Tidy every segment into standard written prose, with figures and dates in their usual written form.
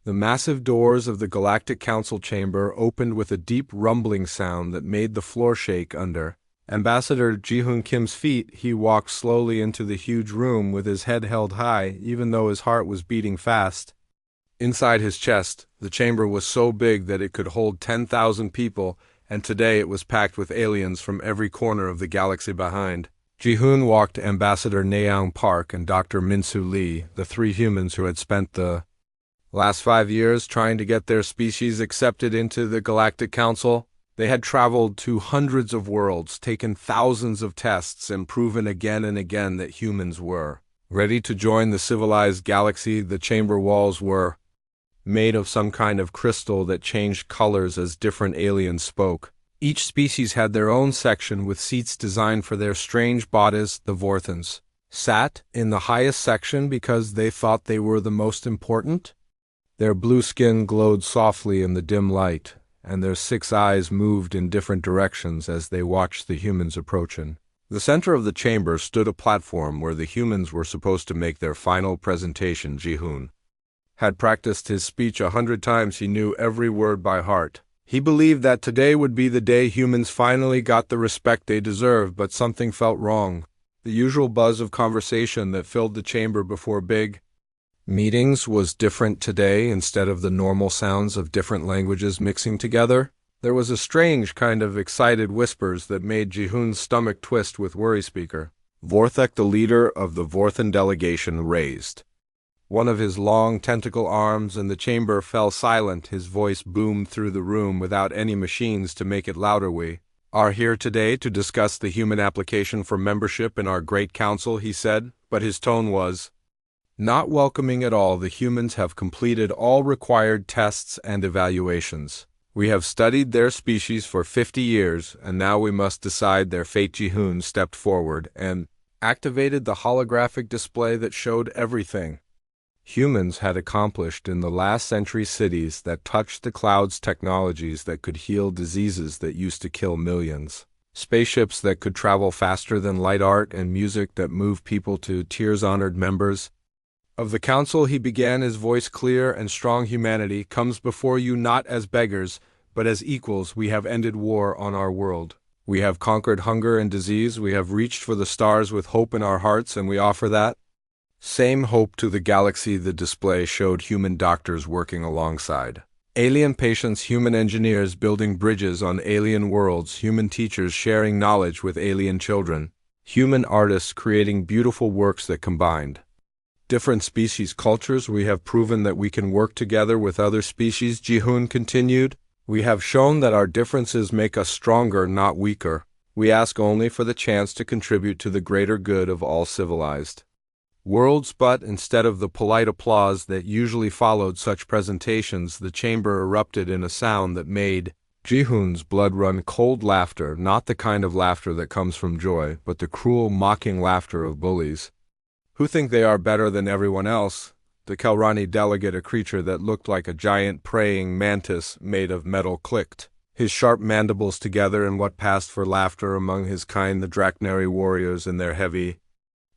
The massive doors of the Galactic Council chamber opened with a deep rumbling sound that made the floor shake under Ambassador Ji-hoon Kim's feet. He walked slowly into the huge room with his head held high, even though his heart was beating fast. Inside his chest, the chamber was so big that it could hold 10,000 people, and today it was packed with aliens from every corner of the galaxy behind. Ji-hoon walked Ambassador Naeung Park and Dr. Min-soo Lee, the three humans who had spent the last 5 years trying to get their species accepted into the Galactic Council. They had traveled to hundreds of worlds, taken thousands of tests, and proven again and again that humans were ready to join the civilized galaxy. The chamber walls were made of some kind of crystal that changed colors as different aliens spoke. Each species had their own section with seats designed for their strange bodies. The Vorthans sat in the highest section because they thought they were the most important. Their blue skin glowed softly in the dim light, and their 6 eyes moved in different directions as they watched the humans approaching. The center of the chamber stood a platform where the humans were supposed to make their final presentation. Ji-hoon had practiced his speech 100 times. He knew every word by heart. He believed that today would be the day humans finally got the respect they deserved, but something felt wrong. The usual buzz of conversation that filled the chamber before big meetings was different today. Instead of the normal sounds of different languages mixing together, there was a strange kind of excited whispers that made Ji-hoon's stomach twist with worry. Speaker Vorthek, the leader of the Vorthan delegation, raised one of his long tentacle arms, and the chamber fell silent. His voice boomed through the room without any machines to make it louder. "We are here today to discuss the human application for membership in our great council," he said, but his tone was not welcoming at all. "The humans have completed all required tests and evaluations. We have studied their species for 50 years, and now we must decide their fate." Ji-hoon stepped forward and activated the holographic display that showed everything humans had accomplished in the last century: cities that touched the clouds, technologies that could heal diseases that used to kill millions, spaceships that could travel faster than light, art and music that moved people to tears. "Honored members of the council," he began, his voice clear and strong, "humanity comes before you not as beggars, but as equals. We have ended war on our world. We have conquered hunger and disease. We have reached for the stars with hope in our hearts, and we offer that same hope to the galaxy." The display showed human doctors working alongside alien patients, human engineers building bridges on alien worlds, human teachers sharing knowledge with alien children, human artists creating beautiful works that combined different species cultures. "We have proven that we can work together with other species," Ji-hoon continued. "We have shown that our differences make us stronger, not weaker. We ask only for the chance to contribute to the greater good of all civilized worlds." But instead of the polite applause that usually followed such presentations, the chamber erupted in a sound that made Ji-hoon's blood run cold. Laughter, not the kind of laughter that comes from joy, but the cruel, mocking laughter of bullies who think they are better than everyone else. The Kelrani delegate, a creature that looked like a giant praying mantis made of metal, clicked his sharp mandibles together in what passed for laughter among his kind. The Draknari warriors in their heavy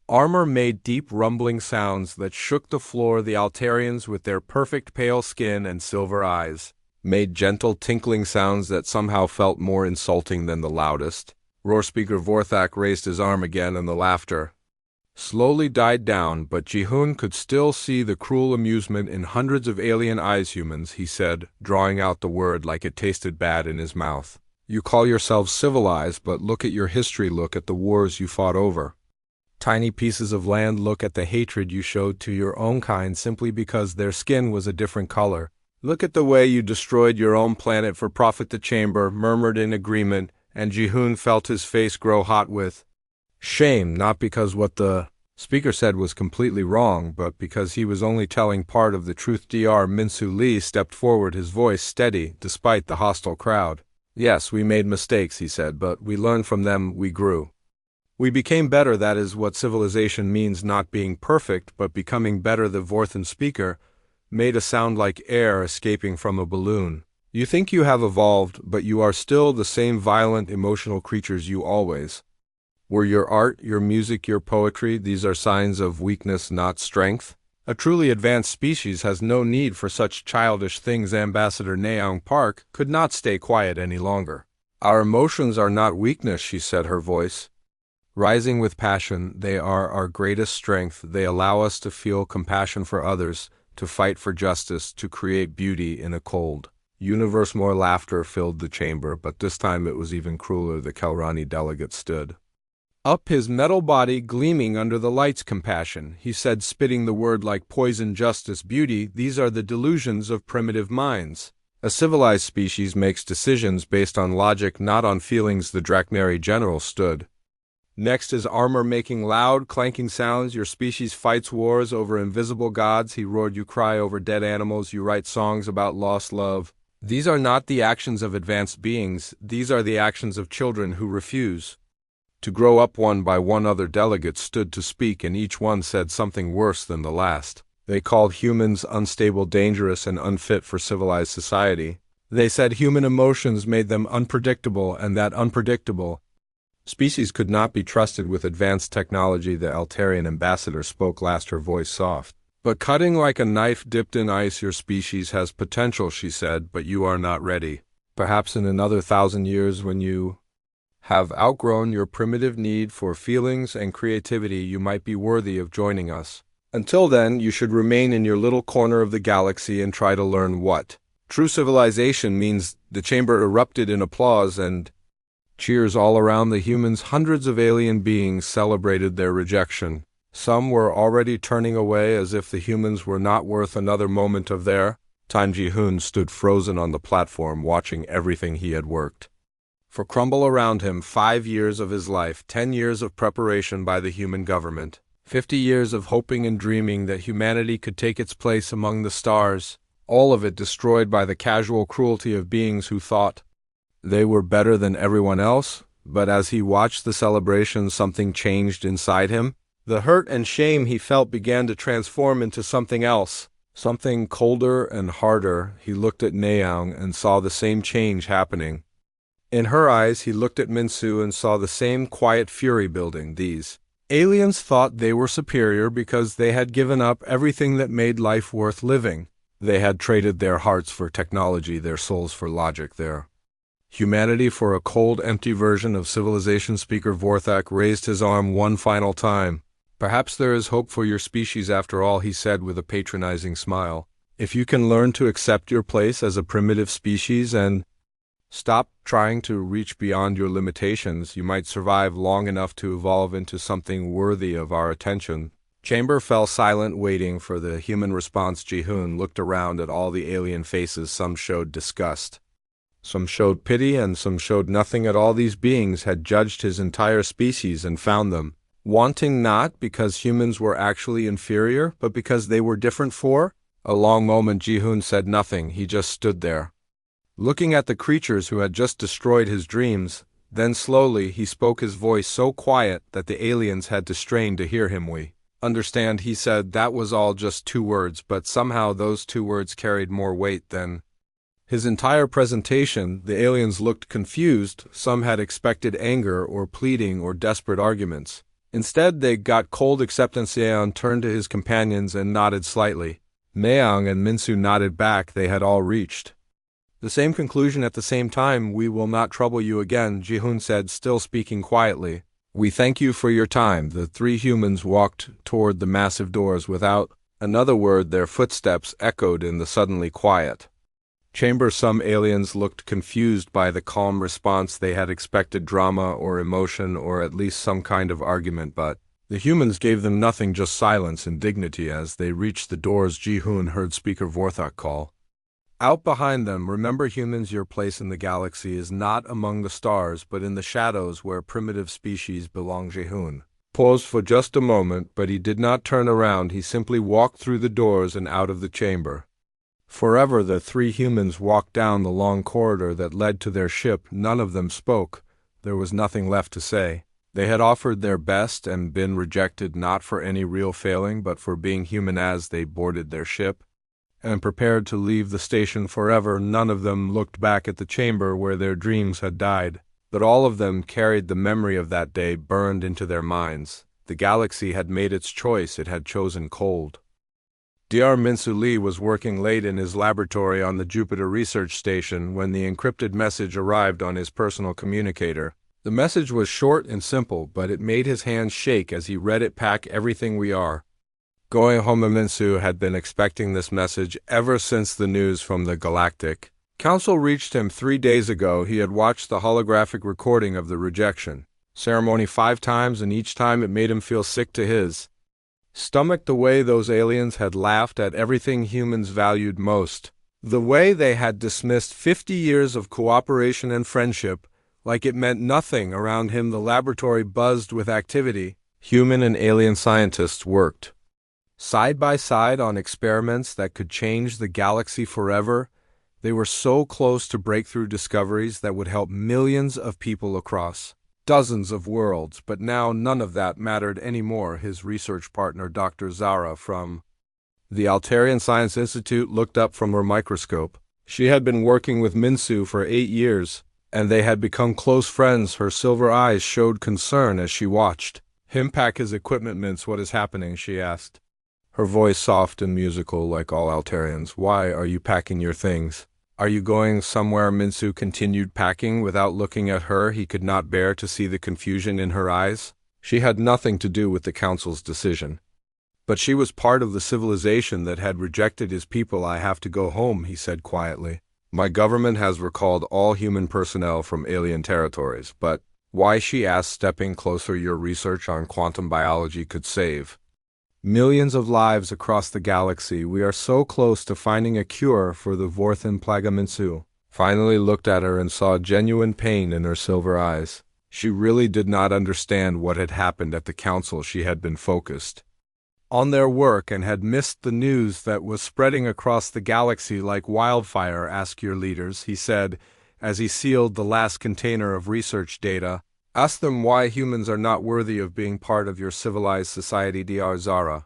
armor made deep rumbling sounds that shook the floor. The Altarians, with their perfect pale skin and silver eyes, made gentle tinkling sounds that somehow felt more insulting than the loudest roar. Speaker Vorthak raised his arm again, and the laughter slowly died down, but Ji-hoon could still see the cruel amusement in hundreds of alien eyes. "Humans," he said, drawing out the word like it tasted bad in his mouth. "You call yourselves civilized, but look at your history. Look at the wars you fought over tiny pieces of land. Look at the hatred you showed to your own kind simply because their skin was a different color. Look at the way you destroyed your own planet for profit." The chamber murmured in agreement, and Ji-hoon felt his face grow hot with shame, not because what the speaker said was completely wrong, but because he was only telling part of the truth. Dr. Min-soo Lee stepped forward, his voice steady despite the hostile crowd. "Yes, we made mistakes," he said, "but we learned from them. We grew. We became better. That is what civilization means, not being perfect, but becoming better." The Vorthan speaker made a sound like air escaping from a balloon. "You think you have evolved, but you are still the same violent, emotional creatures you always were. Your art, your music, your poetry, these are signs of weakness, not strength." A truly advanced species has no need for such childish things. Ambassador Naeong Park could not stay quiet any longer. Our emotions are not weakness, she said, her voice rising with passion. They are our greatest strength. They allow us to feel compassion for others, to fight for justice, to create beauty in a cold universe. More laughter filled the chamber, but this time it was even crueler. The Kelrani delegate stood up, his metal body gleaming under the lights. Compassion, he said, spitting the word like poison. Justice, beauty, these are the delusions of primitive minds. A civilized species makes decisions based on logic, not on feelings. The Draknari general stood next, his armor making loud, clanking sounds. Your species fights wars over invisible gods, he roared. You cry over dead animals. You write songs about lost love. These are not the actions of advanced beings. These are the actions of children who refuse to grow up. One by one other delegates stood to speak, and each one said something worse than the last. They called humans unstable, dangerous, and unfit for civilized society. They said human emotions made them unpredictable, and that unpredictable species could not be trusted with advanced technology. The Altarian ambassador spoke last, her voice soft but cutting like a knife dipped in ice. Your species has potential, she said, but you are not ready. Perhaps in another 1,000 years, when you have outgrown your primitive need for feelings and creativity, you might be worthy of joining us. Until then, you should remain in your little corner of the galaxy and try to learn what true civilization means. The chamber erupted in applause and cheers all around the humans. Hundreds of alien beings celebrated their rejection. Some were already turning away, as if the humans were not worth another moment of their time. Ji-hoon stood frozen on the platform, watching everything he had worked for crumble around him. 5 years of his life, 10 years of preparation by the human government, 50 years of hoping and dreaming that humanity could take its place among the stars, all of it destroyed by the casual cruelty of beings who thought they were better than everyone else. But as he watched the celebration, something changed inside him. The hurt and shame he felt began to transform into something else, something colder and harder. He looked at Naeong and saw the same change happening in her eyes. He looked at Minsu and saw the same quiet fury building. These aliens thought they were superior because they had given up everything that made life worth living. They had traded their hearts for technology, their souls for logic, their humanity for a cold, empty version of civilization. Speaker Vorthak raised his arm one final time. Perhaps there is hope for your species after all, he said with a patronizing smile. If you can learn to accept your place as a primitive species and stop trying to reach beyond your limitations, you might survive long enough to evolve into something worthy of our attention. Chamber fell silent, waiting for the human response. Ji-hoon looked around at all the alien faces. Some showed disgust, some showed pity, and some showed nothing at all. These beings had judged his entire species and found them wanting, not because humans were actually inferior, but because they were different. For a long moment Ji-hoon said nothing. He just stood there, looking at the creatures who had just destroyed his dreams. Then slowly he spoke, his voice so quiet that the aliens had to strain to hear him. We understand, he said. That was all just 2 words, but somehow those 2 words carried more weight than his entire presentation. The aliens looked confused. Some had expected anger or pleading or desperate arguments. Instead, they got cold acceptance. Yeon turned to his companions and nodded slightly. Naeong and Minsu nodded back. They had all reached the same conclusion at the same time. We will not trouble you again, Ji-hoon said, still speaking quietly. We thank you for your time. The 3 humans walked toward the massive doors. Without another word, their footsteps echoed in the suddenly quiet chamber. Some aliens looked confused by the calm response. They had expected drama or emotion or at least some kind of argument, but the humans gave them nothing, just silence and dignity. As they reached the doors, Ji-hoon heard Speaker Vorthak call out behind them, remember humans, your place in the galaxy is not among the stars, but in the shadows where primitive species belong. Ji-hoon paused for just a moment, but he did not turn around. He simply walked through the doors and out of the chamber. Forever the 3 humans walked down the long corridor that led to their ship. None of them spoke. There was nothing left to say. They had offered their best and been rejected, not for any real failing, but for being human. As they boarded their ship and prepared to leave the station forever, none of them looked back at the chamber where their dreams had died. But all of them carried the memory of that day burned into their minds. The galaxy had made its choice. It had chosen cold Dr. Minsu Lee was working late in his laboratory on the Jupiter Research Station when the encrypted message arrived on his personal communicator. The message was short and simple, but it made his hands shake as he read it. Pack everything we are going home. Minsu had been expecting this message ever since the news from the Galactic Council reached him 3 days ago. He had watched the holographic recording of the rejection ceremony 5 times, and each time it made him feel sick to his stomach. The way those aliens had laughed at everything humans valued most. The way they had dismissed 50 years of cooperation and friendship like it meant nothing around him. The laboratory buzzed with activity. Human and alien scientists worked side by side on experiments that could change the galaxy forever. They were so close to breakthrough discoveries that would help millions of people across dozens of worlds, but now none of that mattered anymore. His research partner, Dr. Zara from the Altarian Science Institute, looked up from her microscope. She had been working with Minsu for 8 years, and they had become close friends. Her silver eyes showed concern as she watched him pack his equipment. Mince, what is happening? She asked, her voice soft and musical like all Altarians. Why are you packing your things? Are you going somewhere? Minsu continued packing without looking at her. He could not bear to see the confusion in her eyes. She had nothing to do with the Council's decision, but she was part of the civilization that had rejected his people. I have to go home, he said quietly. My government has recalled all human personnel from alien territories. But why? She asked, stepping closer. Your research on quantum biology could save millions of lives across the galaxy. We are so close to finding a cure for the Vorthan plague. Minsu finally looked at her and saw genuine pain in her silver eyes. She really did not understand what had happened at the Council. She had been focused on their work and had missed the news that was spreading across the galaxy like wildfire. Ask your leaders, he said as he sealed the last container of research data. Ask them why humans are not worthy of being part of your civilized society. Dr. Zara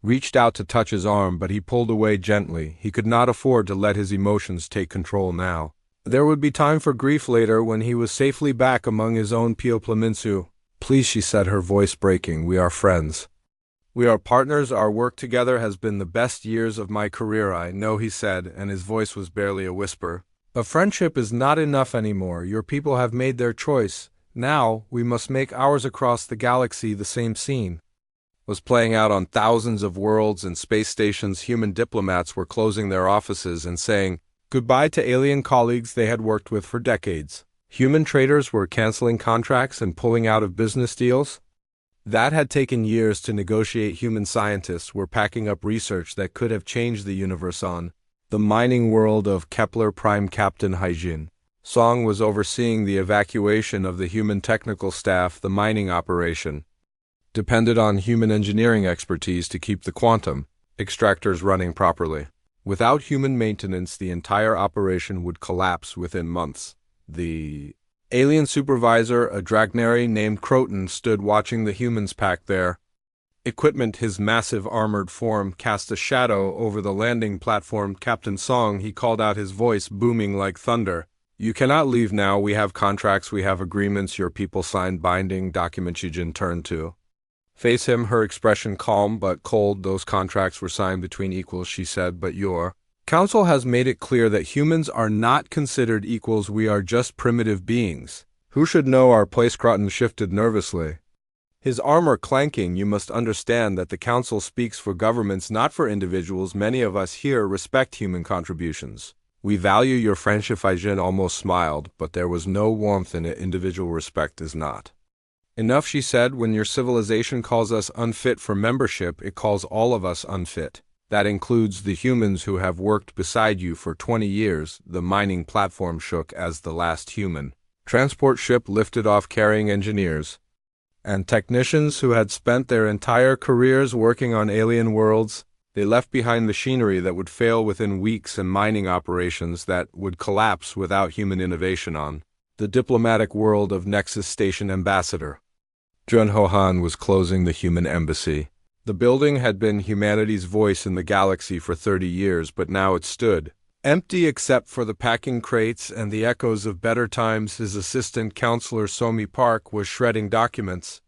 reached out to touch his arm, but he pulled away gently. He could not afford to let his emotions take control now. There would be time for grief later when he was safely back among his own people. Minsu, please, she said, her voice breaking. We are friends. We are partners. Our work together has been the best years of my career. I know, he said, and his voice was barely a whisper. But friendship is not enough anymore. Your people have made their choice. Now, we must make ours. Across the galaxy, the same scene was playing out on thousands of worlds and space stations. Human diplomats were closing their offices and saying goodbye to alien colleagues they had worked with for decades. Human traders were canceling contracts and pulling out of business deals that had taken years to negotiate. Human scientists were packing up research that could have changed the universe. On the mining world of Kepler Prime, Captain Haijin Song was overseeing the evacuation of the human technical staff. The mining operation depended on human engineering expertise to keep the quantum extractors running properly. Without human maintenance, the entire operation would collapse within months. The alien supervisor, a Dragnari named Croton, stood watching the humans pack their equipment. His massive armored form cast a shadow over the landing platform. Captain Song, he called out, his voice booming like thunder. You cannot leave now. We have contracts, we have agreements. Your people signed binding documents. Yijin turned to face him, her expression calm but cold. Those contracts were signed between equals, she said, but your council has made it clear that humans are not considered equals. We are just primitive beings. Who should know our place? Croton shifted nervously, his armor clanking. You must understand that the council speaks for governments, not for individuals. Many of us here respect human contributions. We value your friendship. Haijin almost smiled, but there was no warmth in it. Individual respect is not enough, she said. When your civilization calls us unfit for membership, it calls all of us unfit. That includes the humans who have worked beside you for 20 years. The mining platform shook as the last human transport ship lifted off, carrying engineers and technicians who had spent their entire careers working on alien worlds. They left behind machinery that would fail within weeks and mining operations that would collapse without human innovation. On the diplomatic world of Nexus Station, Ambassador Jun Hohan was closing the human embassy. The building had been humanity's voice in the galaxy for 30 years, but now it stood empty except for the packing crates and the echoes of better times. His assistant counselor, Somi Park, was shredding documents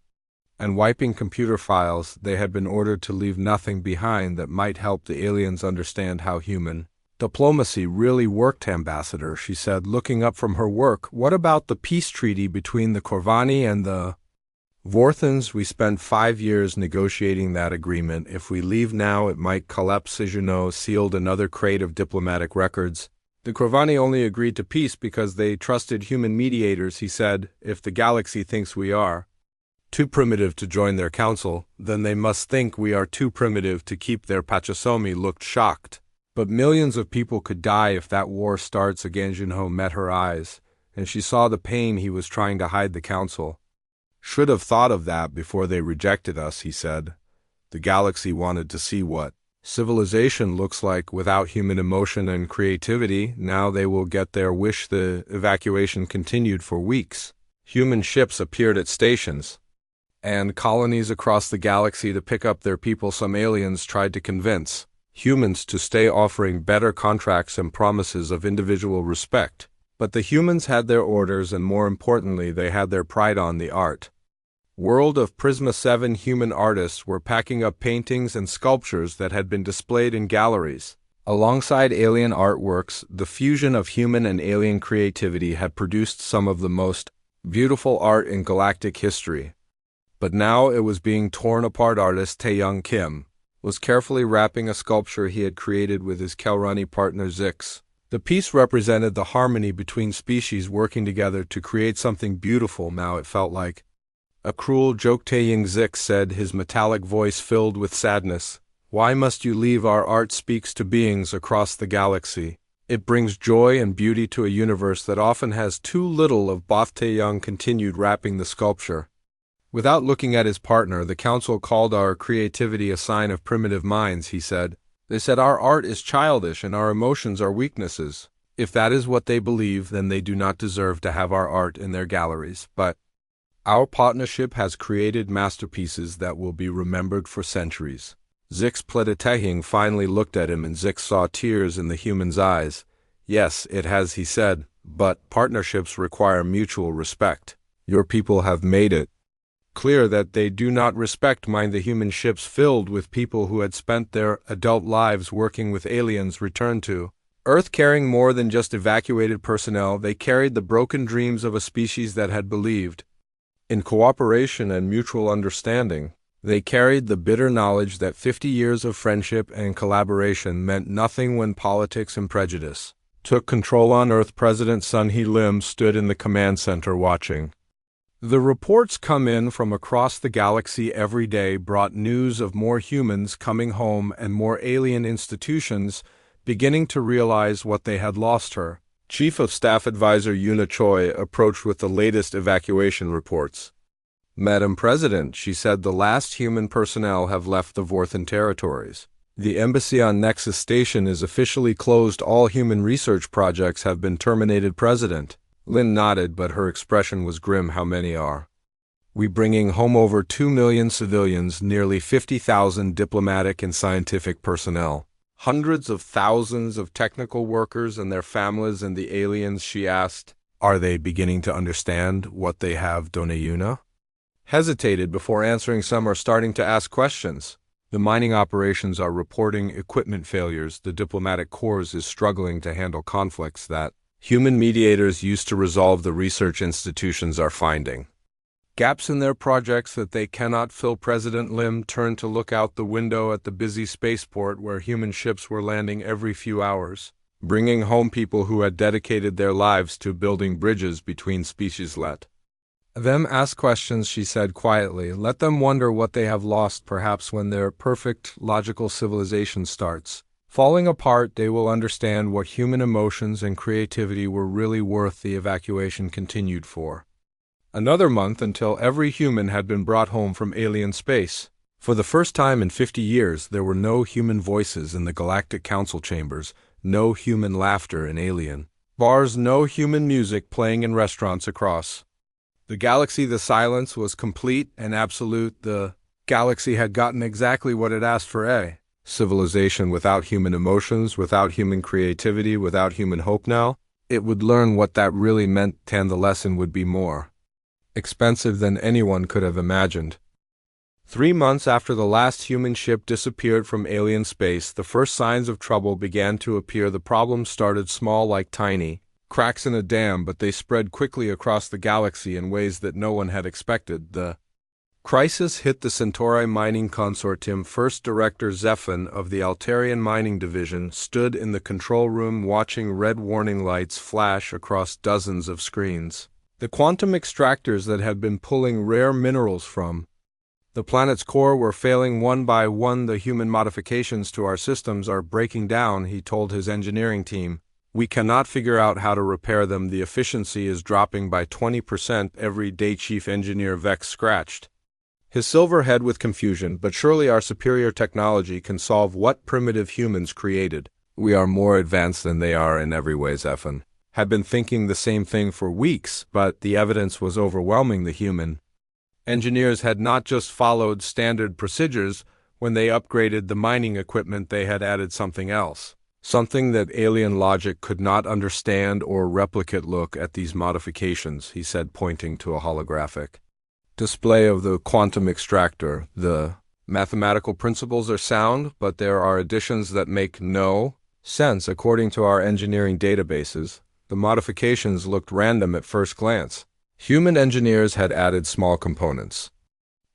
and wiping computer files. They had been ordered to leave nothing behind that might help the aliens understand how human diplomacy really worked. Ambassador, she said, looking up from her work, what about the peace treaty between the Corvani and the Vorthans? We spent 5 years negotiating that agreement. If we leave now, it might collapse. Junot sealed another crate of diplomatic records. The Corvani only agreed to peace because they trusted human mediators, he said. If the galaxy thinks we are too primitive to join their council, then they must think we are too primitive to keep their Pachasomi. Looked shocked. But millions of people could die if that war starts again. Junot met her eyes, and she saw the pain. He was trying to hide the council. Should have thought of that before they rejected us, he said. The galaxy wanted to see what civilization looks like without human emotion and creativity. Now they will get their wish. The evacuation continued for weeks. Human ships appeared at stations and colonies across the galaxy to pick up their people. Some aliens tried to convince humans to stay, offering better contracts and promises of individual respect. But the humans had their orders, and more importantly, they had their pride. On the art world of Prisma, 7 human artists were packing up paintings and sculptures that had been displayed in galleries. Alongside alien artworks, the fusion of human and alien creativity had produced some of the most beautiful art in galactic history. But now it was being torn apart. Artist Taeyoung Kim was carefully wrapping a sculpture he had created with his Kelrani partner Zix. The piece represented the harmony between species working together to create something beautiful. Now it felt like a cruel joke. Taeyoung Zix said, his metallic voice filled with sadness. Why must you leave? Our art speaks to beings across the galaxy. It brings joy and beauty to a universe that often has too little of both. Taeyoung continued wrapping the sculpture. Without looking at his partner, the council called our creativity a sign of primitive minds, he said. They said our art is childish and our emotions are weaknesses. If that is what they believe, then they do not deserve to have our art in their galleries. But our partnership has created masterpieces that will be remembered for centuries. Zix pleaded. Taeyoung finally looked at him, and Zix saw tears in the human's eyes. Yes, it has, he said, but partnerships require mutual respect. Your people have made it clear that they do not respect mine. The human ships filled with people who had spent their adult lives working with aliens returned to Earth carrying more than just evacuated personnel. They carried the broken dreams of a species that had believed in cooperation and mutual understanding. They carried the bitter knowledge that 50 years of friendship and collaboration meant nothing when politics and prejudice took control on Earth. President Sun Hee Lim stood in the command center watching. The reports come in from across the galaxy every day brought news of more humans coming home and more alien institutions beginning to realize what they had lost. Her Chief of Staff Advisor Yuna Choi approached with the latest evacuation reports. Madam President, she said, the last human personnel have left the Vorthan territories. The embassy on Nexus Station is officially closed. All human research projects have been terminated. President Lin nodded, but her expression was grim. How many are we bringing home? Over 2 million civilians, nearly 50,000 diplomatic and scientific personnel, hundreds of thousands of technical workers and their families. And the aliens, she asked, are they beginning to understand what they have done? Yuna hesitated before answering. Some are starting to ask questions. The mining operations are reporting equipment failures. The diplomatic corps is struggling to handle conflicts that human mediators used to resolve. The research institutions are finding gaps in their projects that they cannot fill. President Lim turned to look out the window at the busy spaceport where human ships were landing every few hours, bringing home people who had dedicated their lives to building bridges between species. Let them ask questions, she said quietly. Let them wonder what they have lost. Perhaps when their perfect, logical civilization starts falling apart, they will understand what human emotions and creativity were really worth. The evacuation continued for another month until every human had been brought home from alien space. For the first time in 50 years, there were no human voices in the Galactic Council chambers, no human laughter in alien bars, no human music playing in restaurants across the galaxy. The silence was complete and absolute. The galaxy had gotten exactly what it asked for: a civilization without human emotions, without human creativity, without human hope. Now it would learn what that really meant, and the lesson would be more expensive than anyone could have imagined. 3 months after the last human ship disappeared from alien space, the first signs of trouble began to appear. The problem started small, like tiny cracks in a dam, but they spread quickly across the galaxy in ways that no one had expected. The crisis hit the Centauri Mining Consortium. First Director Zephan of the Altarian Mining Division stood in the control room watching red warning lights flash across dozens of screens. The quantum extractors that had been pulling rare minerals from the planet's core were failing one by one. The human modifications to our systems are breaking down, he told his engineering team. We cannot figure out how to repair them. The efficiency is dropping by 20% every day. Chief Engineer Vex scratched his silver head with confusion. But surely our superior technology can solve what primitive humans created. We are more advanced than they are in every way. Zephan had been thinking the same thing for weeks, but the evidence was overwhelming. The human engineers had not just followed standard procedures. When they upgraded the mining equipment, they had added something else. Something that alien logic could not understand or replicate. Look at these modifications, he said, pointing to a holographic display of the quantum extractor. The mathematical principles are sound, but there are additions that make no sense. According to our engineering databases, the modifications looked random at first glance. Human engineers had added small components.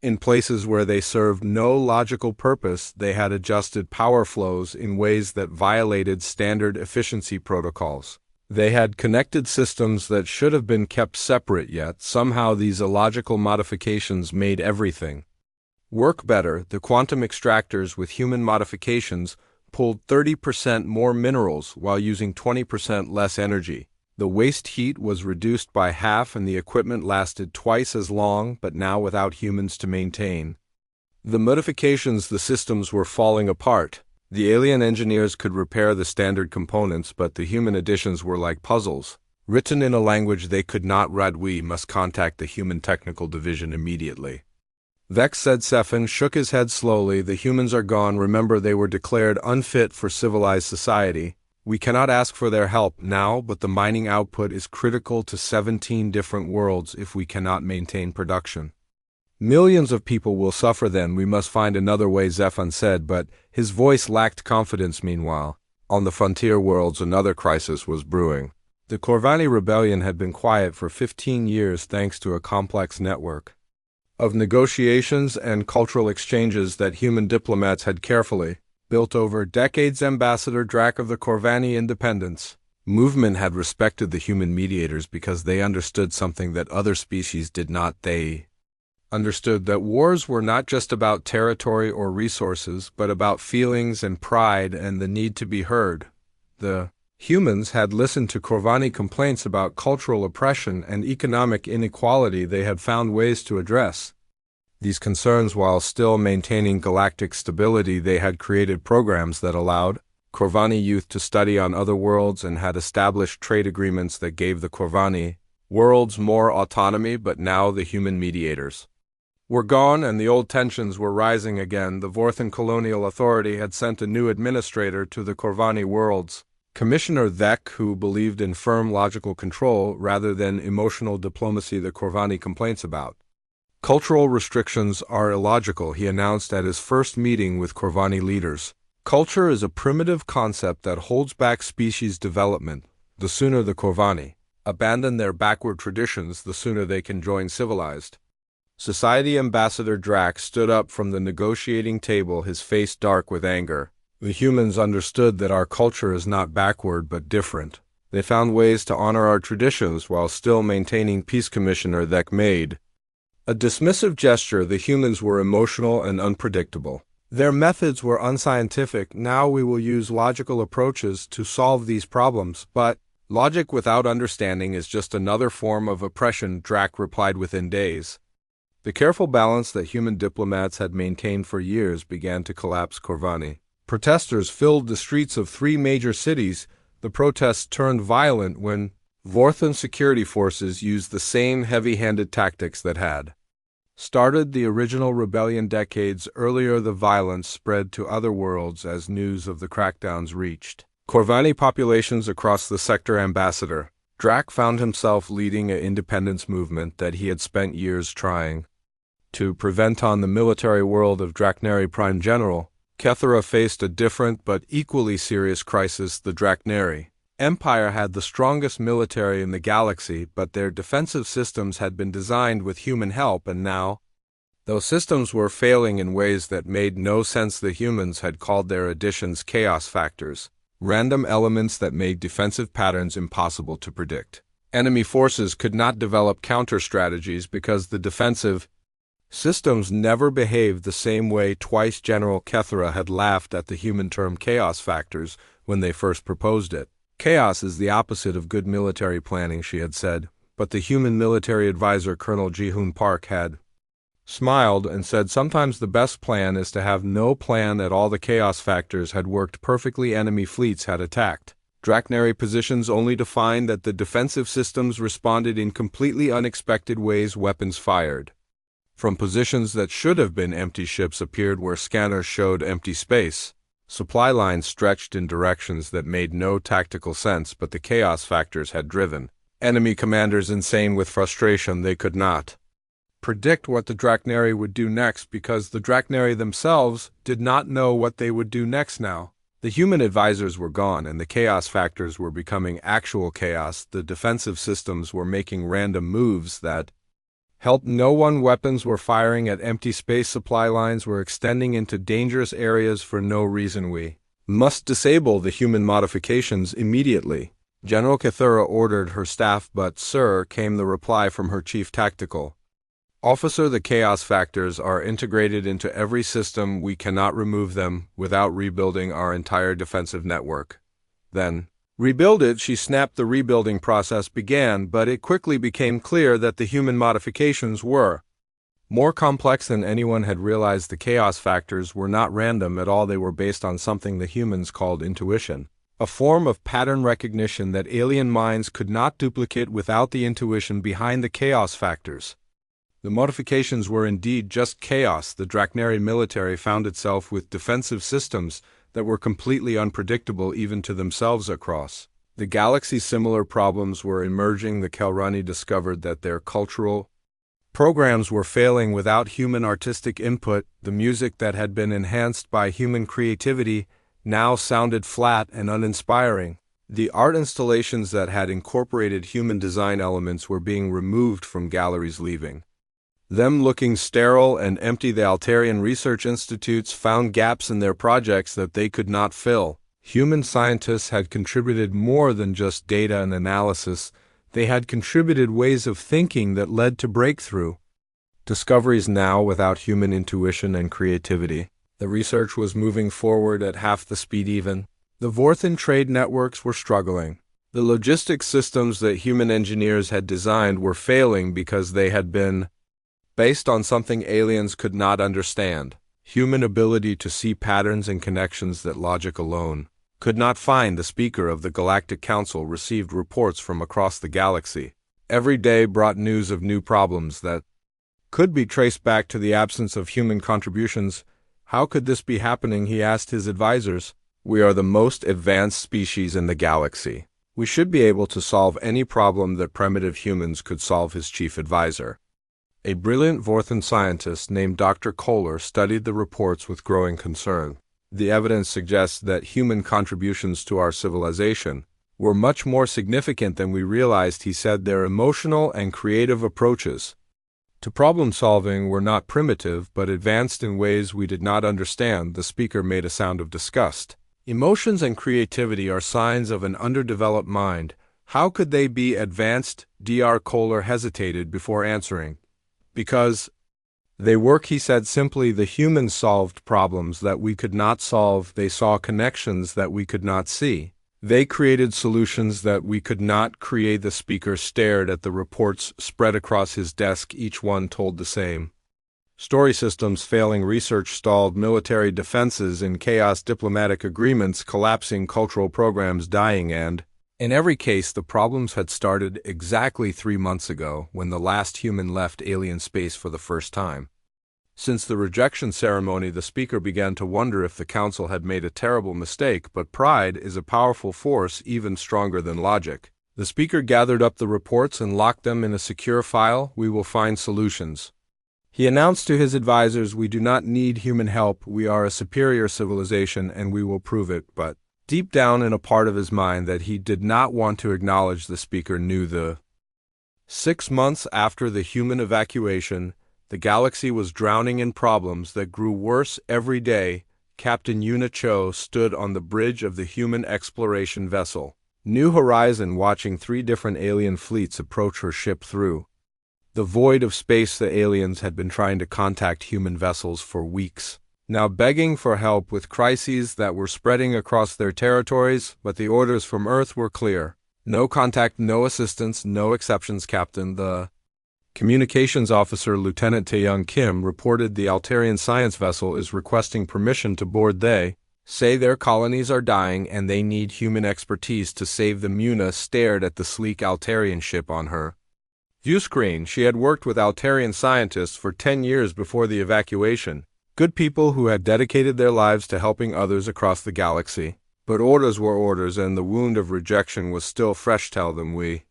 In places where they served no logical purpose, they had adjusted power flows in ways that violated standard efficiency protocols. They had connected systems that should have been kept separate, yet somehow these illogical modifications made everything work better. The quantum extractors with human modifications pulled 30% more minerals while using 20% less energy. The waste heat was reduced by half and the equipment lasted twice as long, but now without humans to maintain the modifications. The systems were falling apart. The alien engineers could repair the standard components, but the human additions were like puzzles, written in a language they could not read. We must contact the human technical division immediately, Vex said. Zephan shook his head slowly. The humans are gone. Remember, they were declared unfit for civilized society. We cannot ask for their help now, but the mining output is critical to 17 different worlds if we cannot maintain production. Millions of people will suffer then. We must find another way, Zephan said, but his voice lacked confidence. Meanwhile, on the frontier worlds, another crisis was brewing. The Corvani rebellion had been quiet for 15 years thanks to a complex network of negotiations and cultural exchanges that human diplomats had carefully built over decades. Ambassador Drac of the Corvani Independence movement had respected the human mediators because they understood something that other species did not. They understood that wars were not just about territory or resources, but about feelings and pride and the need to be heard. The humans had listened to Corvani complaints about cultural oppression and economic inequality. They had found ways to address these concerns while still maintaining galactic stability. They had created programs that allowed Corvani youth to study on other worlds and had established trade agreements that gave the Corvani worlds more autonomy. But now the human mediators were gone and the old tensions were rising again. The Vorthan Colonial Authority had sent a new administrator to the Corvani worlds, Commissioner Thek, who believed in firm logical control rather than emotional diplomacy the Corvani complaints about. Cultural restrictions are illogical, he announced at his first meeting with Corvani leaders. Culture is a primitive concept that holds back species development. The sooner the Corvani abandon their backward traditions, the sooner they can join civilized society. Ambassador Drac stood up from the negotiating table, his face dark with anger. The humans understood that our culture is not backward but different. They found ways to honor our traditions while still maintaining peace. Commissioner Thek made a dismissive gesture. The humans were emotional and unpredictable. Their methods were unscientific. Now we will use logical approaches to solve these problems. But logic without understanding is just another form of oppression, Drac replied within days. The careful balance that human diplomats had maintained for years began to collapse. Corvani protesters filled the streets of 3 major cities. The protests turned violent when Vorthan security forces used the same heavy-handed tactics that had started the original rebellion decades earlier. The violence spread to other worlds as news of the crackdowns reached Corvani populations across the sector. Ambassador Drac found himself leading an independence movement that he had spent years trying To prevent on the military world of Draknari Prime General, Kethera faced a different but equally serious crisis. The Draknari Empire had the strongest military in the galaxy, but their defensive systems had been designed with human help, and now, those systems were failing in ways that made no sense. The humans had called their additions chaos factors, random elements that made defensive patterns impossible to predict. Enemy forces could not develop counter-strategies because the defensive systems never behaved the same way. Twice General Kethera had laughed at the human term chaos factors when they first proposed it. Chaos is the opposite of good military planning, she had said, but the human military advisor Colonel Ji-hoon Park had smiled and said sometimes the best plan is to have no plan at all. The chaos factors had worked perfectly. Enemy fleets had attacked Draknari positions only to find that the defensive systems responded in completely unexpected ways. Weapons fired from positions that should have been empty. Ships appeared where scanners showed empty space. Supply lines stretched in directions that made no tactical sense, but the chaos factors had driven enemy commanders insane with frustration. They could not predict what the Draknari would do next because the Draknari themselves did not know what they would do next. Now, the human advisors were gone and the chaos factors were becoming actual chaos. The defensive systems were making random moves that helped no one. Weapons were firing at empty space. Supply lines were extending into dangerous areas for no reason. We must disable the human modifications immediately. General Kethera ordered her staff, but sir, came the reply from her chief tactical officer, the chaos factors are integrated into every system. We cannot remove them without rebuilding our entire defensive network. Then, rebuild it, she snapped. The rebuilding process began, but it quickly became clear that the human modifications were more complex than anyone had realized. The chaos factors were not random at all. They were based on something the humans called intuition, a form of pattern recognition that alien minds could not duplicate without the intuition behind the chaos factors. The modifications were indeed just chaos. The Draknari military found itself with defensive systems that were completely unpredictable even to themselves. Across the galaxy, similar problems were emerging. The Kelrani discovered that their cultural programs were failing without human artistic input. The music that had been enhanced by human creativity now sounded flat and uninspiring. The art installations that had incorporated human design elements were being removed from galleries, leaving them looking sterile and empty. The Altarian research institutes found gaps in their projects that they could not fill. Human scientists had contributed more than just data and analysis. They had contributed ways of thinking that led to breakthrough discoveries. Now, without human intuition and creativity, the research was moving forward at half the speed. Even the Vorthan trade networks were struggling. The logistics systems that human engineers had designed were failing because they had been based on something aliens could not understand. Human ability to see patterns and connections that logic alone could not find. The Speaker of the Galactic Council received reports from across the galaxy. Every day brought news of new problems that could be traced back to the absence of human contributions. How could this be happening? He asked his advisors. We are the most advanced species in the galaxy. We should be able to solve any problem that primitive humans could solve. His chief advisor, a brilliant Vorthan scientist named Dr. Kohler, studied the reports with growing concern. The evidence suggests that human contributions to our civilization were much more significant than we realized, he said. Their emotional and creative approaches to problem-solving were not primitive, but advanced in ways we did not understand. The speaker made a sound of disgust. Emotions and creativity are signs of an underdeveloped mind. How could they be advanced? Dr. Kohler hesitated before answering. Because they work, he said simply. The humans solved problems that we could not solve. They saw connections that we could not see. They created solutions that we could not create. The speaker stared at the reports spread across his desk. Each one told the same story. Systems failing, research stalled, military defenses in chaos, diplomatic agreements collapsing, cultural programs dying, and in every case, the problems had started exactly 3 months ago, when the last human left alien space for the first time. Since the rejection ceremony, the speaker began to wonder if the council had made a terrible mistake, but pride is a powerful force, even stronger than logic. The speaker gathered up the reports and locked them in a secure file. We will find solutions, He announced to his advisors, "We do not need human help, we are a superior civilization and we will prove it," but deep down in a part of his mind that he did not want to acknowledge, the speaker knew the 6 months after the human evacuation, the galaxy was drowning in problems that grew worse every day. Captain Yuna Cho stood on the bridge of the human exploration vessel New Horizon, watching 3 different alien fleets approach her ship through the void of space. The aliens had been trying to contact human vessels for weeks, now begging for help with crises that were spreading across their territories, but the orders from Earth were clear. No contact, no assistance, no exceptions, Captain. The communications officer, Lieutenant Taeyoung Kim, reported the Altarian science vessel is requesting permission to board. They say their colonies are dying and they need human expertise to save them. Yuna stared at the sleek Altarian ship on her viewscreen. She had worked with Altarian scientists for 10 years before the evacuation. Good people who had dedicated their lives to helping others across the galaxy. But orders were orders, and the wound of rejection was still fresh. "Tell them we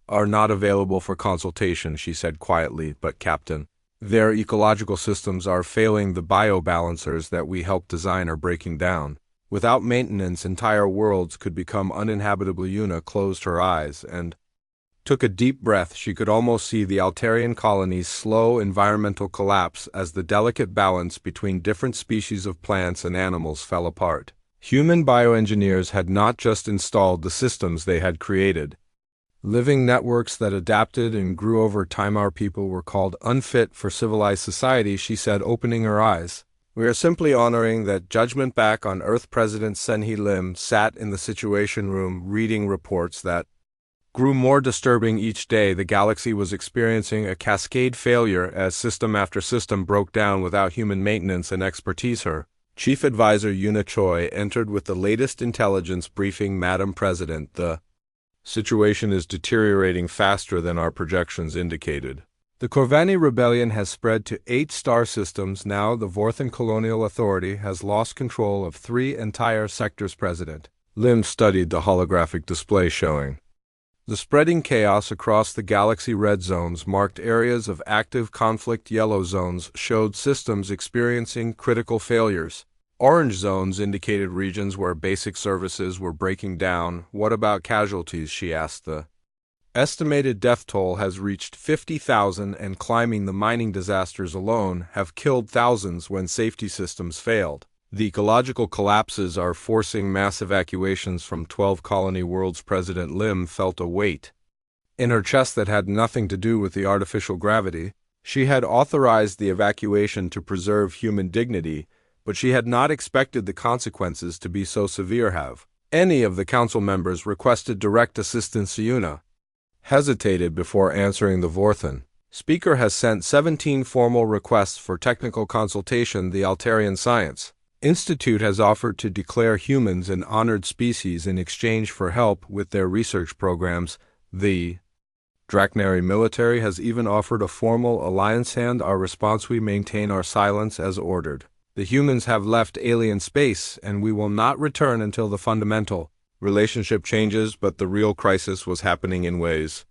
are not available for consultation," she said quietly. "But Captain, their ecological systems are failing. The biobalancers that we helped design are breaking down. Without maintenance, entire worlds could become uninhabitable." Yuna closed her eyes and took a deep breath. She could almost see the Altarian colony's slow environmental collapse as the delicate balance between different species of plants and animals fell apart. Human bioengineers had not just installed the systems, they had created living networks that adapted and grew over time. "Our people were called unfit for civilized society," she said, opening her eyes. "We are simply honoring that judgment back on Earth." President Senhee Lim sat in the Situation Room reading reports that grew more disturbing each day. The galaxy was experiencing a cascade failure as system after system broke down without human maintenance and expertise. Her chief advisor Yuna Choi entered with the latest intelligence briefing. "Madam President, the situation is deteriorating faster than our projections indicated. The Corvani rebellion has spread to 8 star systems now. The Vorthan Colonial Authority has lost control of 3 entire sectors." President Lim studied the holographic display showing the spreading chaos across the galaxy. Red zones marked areas of active conflict. Yellow zones showed systems experiencing critical failures. Orange zones indicated regions where basic services were breaking down. "What about casualties?" she asked. "The estimated death toll has reached 50,000 and climbing. The mining disasters alone have killed thousands when safety systems failed. The ecological collapses are forcing mass evacuations from 12 colony worlds." President Lim felt a weight in her chest that had nothing to do with the artificial gravity. She had authorized the evacuation to preserve human dignity, but she had not expected the consequences to be so severe. "Have any of the council members requested direct assistance?" Yuna hesitated before answering. "The Vorthan speaker has sent 17 formal requests for technical consultation. The Altarian Science Institute has offered to declare humans an honored species in exchange for help with their research programs. The Draknari military has even offered a formal alliance hand. Our response: we maintain our silence as ordered. The humans have left alien space, and we will not return until the fundamental relationship changes." But the real crisis was happening in ways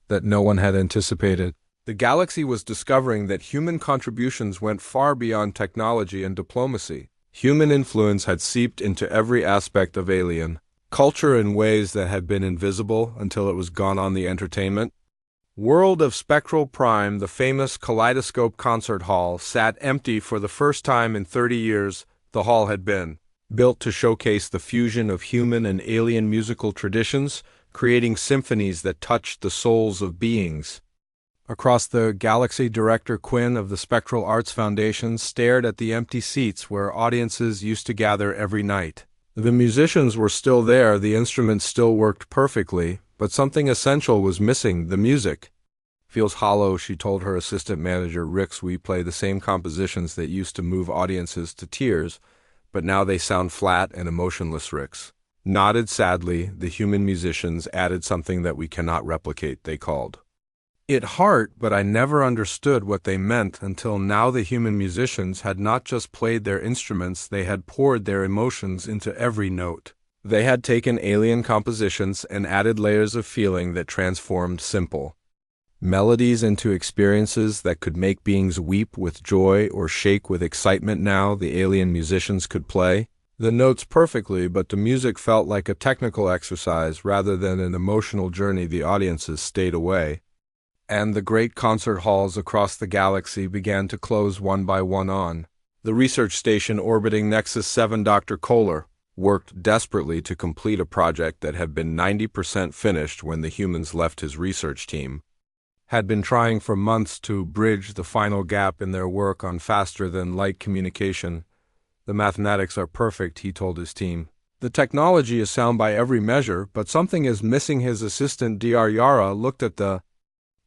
that no one had anticipated. The galaxy was discovering that human contributions went far beyond technology and diplomacy. Human influence had seeped into every aspect of alien culture in ways that had been invisible until it was gone on the entertainment world of Spectral Prime. The famous Kaleidoscope concert hall sat empty for the first time in 30 years. The hall had been built to showcase the fusion of human and alien musical traditions, creating symphonies that touched the souls of beings across the galaxy. Director Quinn of the Spectral Arts Foundation stared at the empty seats where audiences used to gather every night. The musicians were still there, the instruments still worked perfectly, but something essential was missing: the music. "Feels hollow," she told her assistant manager Rix. "We play the same compositions that used to move audiences to tears, but now they sound flat and emotionless." Rix nodded sadly. "The human musicians added something that we cannot replicate," they called it heart, but I never understood what they meant until now. The human musicians had not just played their instruments, they had poured their emotions into every note. They had taken alien compositions and added layers of feeling that transformed simple melodies into experiences that could make beings weep with joy or shake with excitement. Now the alien musicians could play the notes perfectly, but the music felt like a technical exercise rather than an emotional journey. The audiences stayed away, and the great concert halls across the galaxy began to close one by one. On the research station orbiting Nexus 7, Dr. Kohler worked desperately to complete a project that had been 90% finished when the humans left. His research team had been trying for months to bridge the final gap in their work on faster-than-light communication. "The mathematics are perfect," he told his team. "The technology is sound by every measure, but something is missing." His assistant Dr. Yara looked at the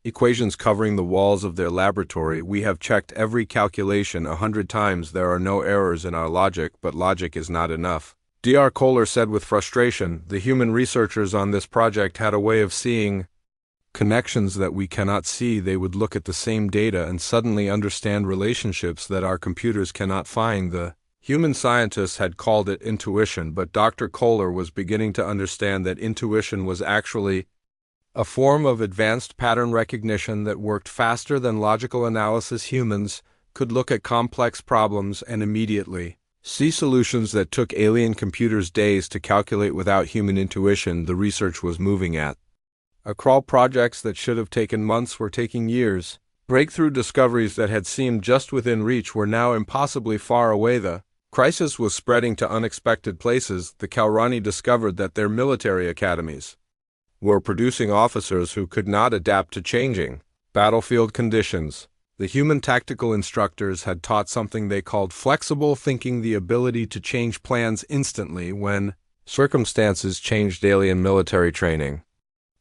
equations covering the walls of their laboratory. "We have checked every calculation 100 times. There are no errors in our logic, but logic is not enough." Dr. Kohler said with frustration, "The human researchers on this project had a way of seeing connections that we cannot see. They would look at the same data and suddenly understand relationships that our computers cannot find." The human scientists had called it intuition, but Dr. Kohler was beginning to understand that intuition was actually a form of advanced pattern recognition that worked faster than logical analysis. Humans could look at complex problems and immediately see solutions that took alien computers days to calculate. Without human intuition, the research was moving at a crawl. Projects that should have taken months were taking years. Breakthrough discoveries that had seemed just within reach were now impossibly far away. The crisis was spreading to unexpected places. The Kalrani discovered that their military academies were producing officers who could not adapt to changing battlefield conditions. The human tactical instructors had taught something they called flexible thinking, the ability to change plans instantly when circumstances changed. Alien military training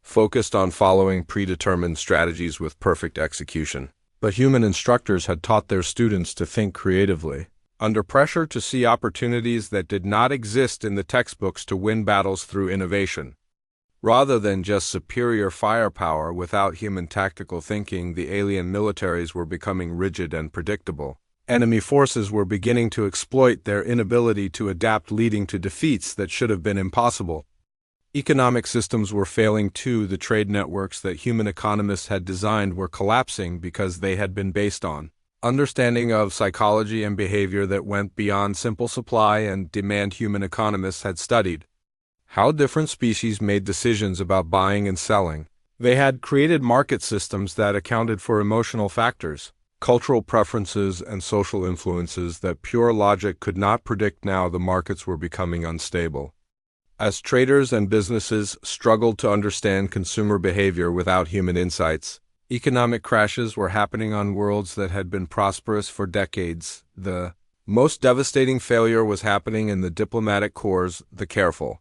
focused on following predetermined strategies with perfect execution. But human instructors had taught their students to think creatively, under pressure, to see opportunities that did not exist in the textbooks, to win battles through innovation rather than just superior firepower. Without human tactical thinking, the alien militaries were becoming rigid and predictable. Enemy forces were beginning to exploit their inability to adapt, leading to defeats that should have been impossible. Economic systems were failing too. The trade networks that human economists had designed were collapsing because they had been based on understanding of psychology and behavior that went beyond simple supply and demand. Human economists had studied how different species made decisions about buying and selling. They had created market systems that accounted for emotional factors, cultural preferences, and social influences that pure logic could not predict. Now the markets were becoming unstable, as traders and businesses struggled to understand consumer behavior without human insights. Economic crashes were happening on worlds that had been prosperous for decades. The most devastating failure was happening in the diplomatic corps. The careful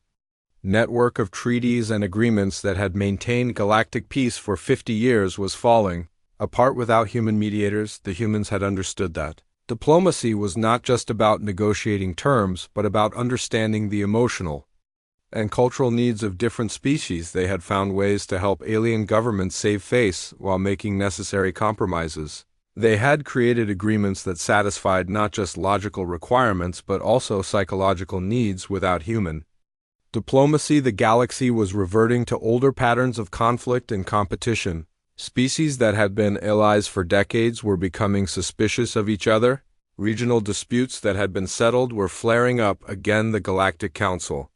network of treaties and agreements that had maintained galactic peace for 50 years was falling apart without human mediators. The humans had understood that diplomacy was not just about negotiating terms, but about understanding the emotional and cultural needs of different species. They had found ways to help alien governments save face while making necessary compromises. They had created agreements that satisfied not just logical requirements but also psychological needs. Without human diplomacy, the galaxy was reverting to older patterns of conflict and competition. Species that had been allies for decades were becoming suspicious of each other. Regional disputes that had been settled were flaring up again. The Galactic Council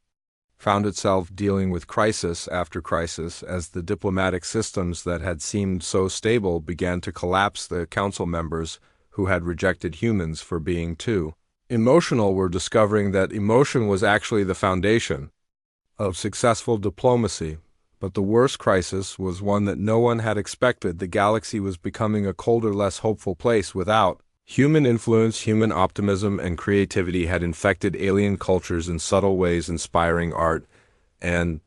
found itself dealing with crisis after crisis as the diplomatic systems that had seemed so stable began to collapse. The council members, who had rejected humans for being too emotional, were discovering that emotion was actually the foundation of successful diplomacy. But the worst crisis was one that no one had expected. The galaxy was becoming a colder, less hopeful place. Without human influence, human optimism and creativity had infected alien cultures in subtle ways, inspiring art and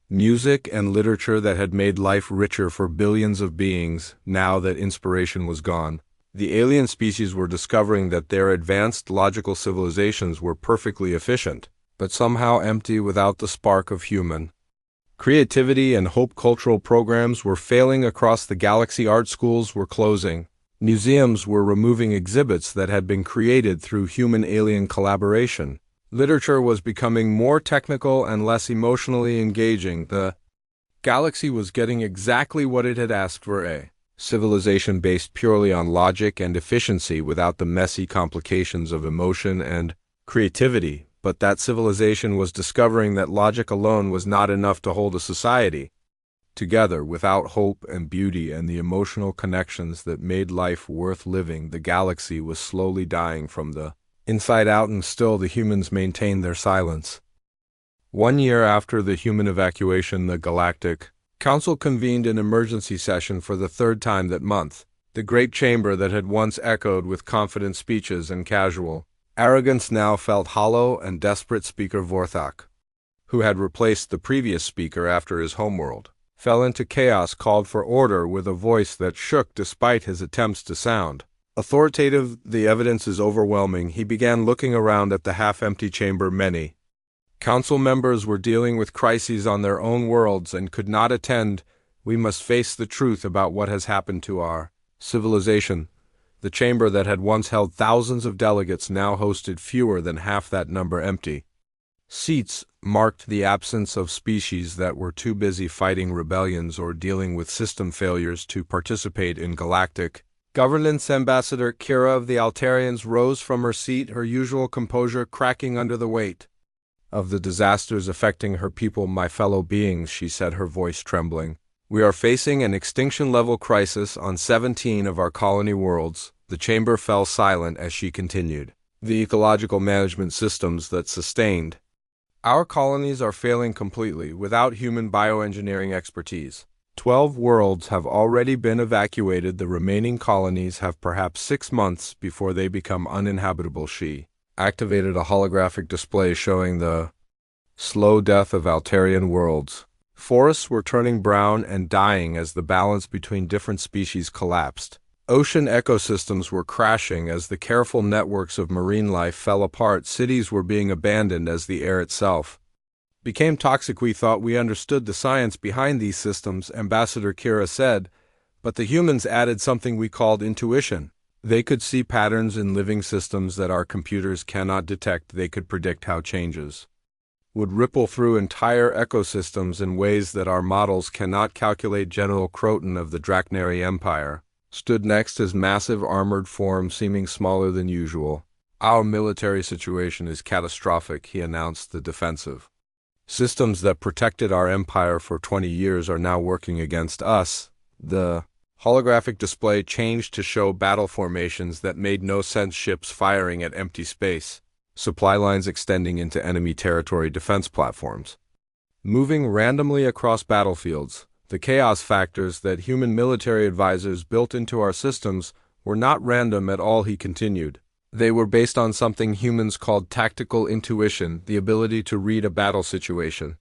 music and literature that had made life richer for billions of beings. Now that inspiration was gone, the alien species were discovering that their advanced logical civilizations were perfectly efficient, but somehow empty without the spark of human creativity and hope. Cultural programs were failing across the galaxy. Art schools were closing. Museums were removing exhibits that had been created through human-alien collaboration. Literature was becoming more technical and less emotionally engaging. The Galaxy was getting exactly what it had asked for, a civilization based purely on logic and efficiency without the messy complications of emotion and creativity. But that civilization was discovering that logic alone was not enough to hold a society together. Without hope and beauty and the emotional connections that made life worth living, the galaxy was slowly dying from the inside out, and still the humans maintained their silence. 1 year after the human evacuation, the Galactic Council convened an emergency session for the third time that month. The great chamber that had once echoed with confident speeches and casual arrogance now felt hollow, and desperate Speaker Vorthak, who had replaced the previous speaker after his homeworld, fell into chaos, called for order with a voice that shook despite his attempts to sound authoritative. The evidence is overwhelming. He began looking around at the half-empty chamber. Many council members were dealing with crises on their own worlds and could not attend. We must face the truth about what has happened to our civilization. The chamber that had once held thousands of delegates now hosted fewer than half that number. Empty seats marked the absence of species that were too busy fighting rebellions or dealing with system failures to participate in galactic governance. Ambassador Kira of the Altarians rose from her seat, her usual composure cracking under the weight of the disasters affecting her people. My fellow beings, she said, her voice trembling, we are facing an extinction-level crisis on 17 of our colony worlds. The chamber fell silent as she continued. The ecological management systems that sustained our colonies are failing completely without human bioengineering expertise. 12 worlds have already been evacuated. The remaining colonies have perhaps 6 months before they become uninhabitable. She activated a holographic display showing the slow death of Altarian worlds. Forests were turning brown and dying as the balance between different species collapsed. Ocean ecosystems were crashing as the careful networks of marine life fell apart. Cities were being abandoned as the air itself became toxic. We thought we understood the science behind these systems, Ambassador Kira said, but the humans added something we called intuition. They could see patterns in living systems that our computers cannot detect. They could predict how changes would ripple through entire ecosystems in ways that our models cannot calculate. General Croton of the Draknari Empire stood next, his massive armored form seeming smaller than usual. Our military situation is catastrophic, he announced. The defensive systems that protected our empire for 20 years are now working against us. The holographic display changed to show battle formations that made no sense, ships firing at empty space, supply lines extending into enemy territory, defense platforms moving randomly across battlefields. The chaos factors that human military advisors built into our systems were not random at all, he continued. They were based on something humans called tactical intuition, the ability to read a battle situation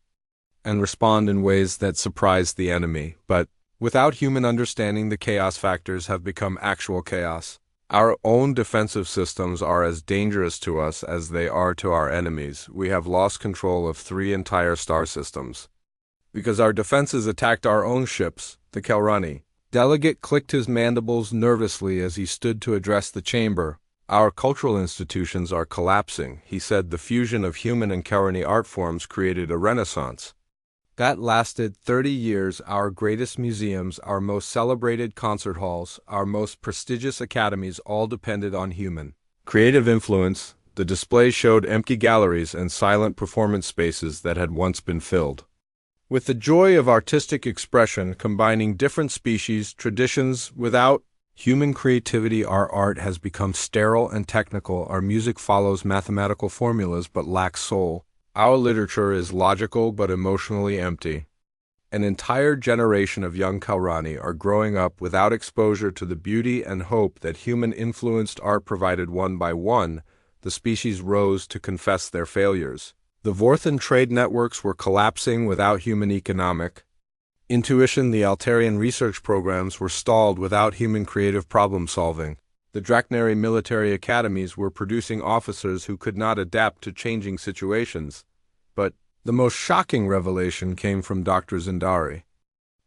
and respond in ways that surprised the enemy. But without human understanding, the chaos factors have become actual chaos. Our own defensive systems are as dangerous to us as they are to our enemies. We have lost control of 3 entire star systems because our defenses attacked our own ships. The Kelrani delegate clicked his mandibles nervously as he stood to address the chamber. Our cultural institutions are collapsing, he said. The fusion of human and Kelrani art forms created a renaissance that lasted 30 years. Our greatest museums, our most celebrated concert halls, our most prestigious academies all depended on human creative influence. The display showed empty galleries and silent performance spaces that had once been filled with the joy of artistic expression, combining different species, traditions. Without human creativity, our art has become sterile and technical. Our music follows mathematical formulas but lacks soul. Our literature is logical but emotionally empty. An entire generation of young Kelrani are growing up without exposure to the beauty and hope that human-influenced art provided. One by one, the species rose to confess their failures. The Vorthan trade networks were collapsing without human economic intuition. The Altarian research programs were stalled without human creative problem-solving. The Draknari military academies were producing officers who could not adapt to changing situations. But the most shocking revelation came from Dr. Zindari